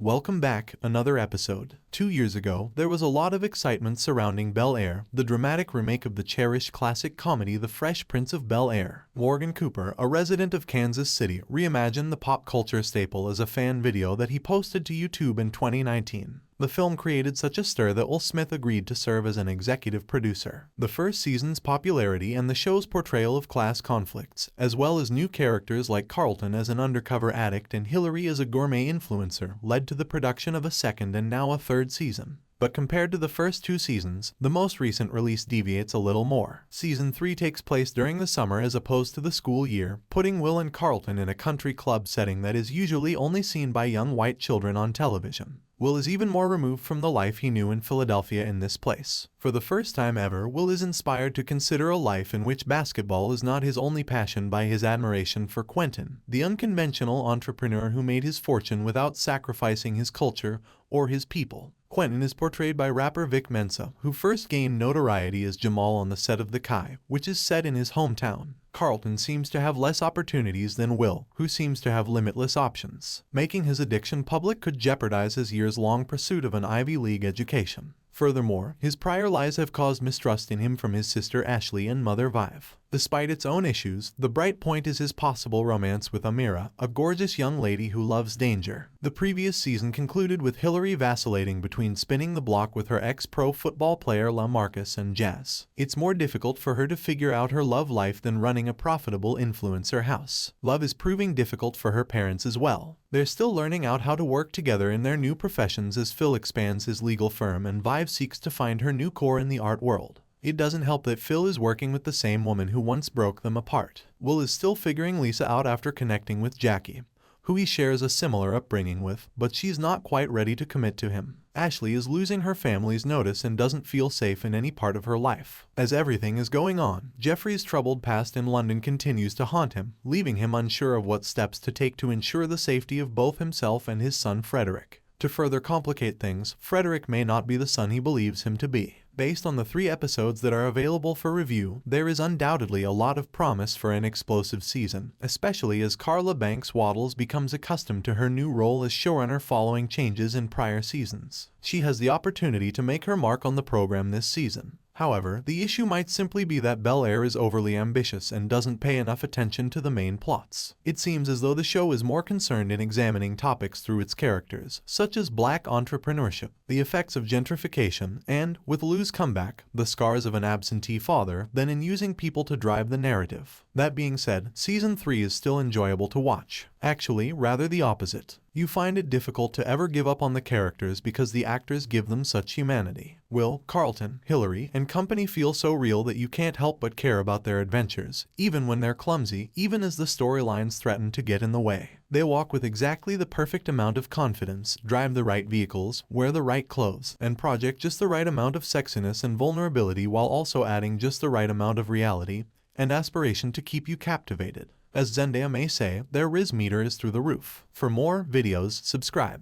Welcome back, another episode. 2 years ago, there was a lot of excitement surrounding Bel-Air, the dramatic remake of the cherished classic comedy The Fresh Prince of Bel-Air. Morgan Cooper, a resident of Kansas City, reimagined the pop culture staple as a fan video that he posted to YouTube in 2019. The film created such a stir that Will Smith agreed to serve as an executive producer. The first season's popularity and the show's portrayal of class conflicts, as well as new characters like Carlton as an undercover addict and Hillary as a gourmet influencer, led to the production of a second and now a third season. But compared to the first 2 seasons, the most recent release deviates a little more. Season 3 takes place during the summer as opposed to the school year, putting Will and Carlton in a country club setting that is usually only seen by young white children on television. Will is even more removed from the life he knew in Philadelphia in this place. For the first time ever, Will is inspired to consider a life in which basketball is not his only passion by his admiration for Quentin, the unconventional entrepreneur who made his fortune without sacrificing his culture or his people. Quentin is portrayed by rapper Vic Mensa, who first gained notoriety as Jamal on the set of The Kai, which is set in his hometown. Carlton seems to have less opportunities than Will, who seems to have limitless options. Making his addiction public could jeopardize his years-long pursuit of an Ivy League education. Furthermore, his prior lies have caused mistrust in him from his sister Ashley and mother Vive. Despite its own issues, the bright point is his possible romance with Amira, a gorgeous young lady who loves danger. The previous season concluded with Hillary vacillating between spinning the block with her ex-pro football player LaMarcus and Jazz. It's more difficult for her to figure out her love life than running a profitable influencer house. Love is proving difficult for her parents as well. They're still learning out how to work together in their new professions as Phil expands his legal firm and Vive seeks to find her new core in the art world. It doesn't help that Phil is working with the same woman who once broke them apart. Will is still figuring Lisa out after connecting with Jackie, who he shares a similar upbringing with, but she's not quite ready to commit to him. Ashley is losing her family's notice and doesn't feel safe in any part of her life. As everything is going on, Jeffrey's troubled past in London continues to haunt him, leaving him unsure of what steps to take to ensure the safety of both himself and his son Frederick. To further complicate things, Frederick may not be the son he believes him to be. Based on the 3 episodes that are available for review, there is undoubtedly a lot of promise for an explosive season, especially as Carla Banks Waddles becomes accustomed to her new role as showrunner following changes in prior seasons. She has the opportunity to make her mark on the program this season. However, the issue might simply be that Bel-Air is overly ambitious and doesn't pay enough attention to the main plots. It seems as though the show is more concerned in examining topics through its characters, such as black entrepreneurship, the effects of gentrification, and, with Lou's comeback, the scars of an absentee father, than in using people to drive the narrative. That being said, Season 3 is still enjoyable to watch. Actually, rather the opposite. You find it difficult to ever give up on the characters because the actors give them such humanity. Will, Carlton, Hillary, and company feel so real that you can't help but care about their adventures, even when they're clumsy, even as the storylines threaten to get in the way. They walk with exactly the perfect amount of confidence, drive the right vehicles, wear the right clothes, and project just the right amount of sexiness and vulnerability while also adding just the right amount of reality and aspiration to keep you captivated. As Zendaya may say, their Riz meter is through the roof. For more videos, subscribe.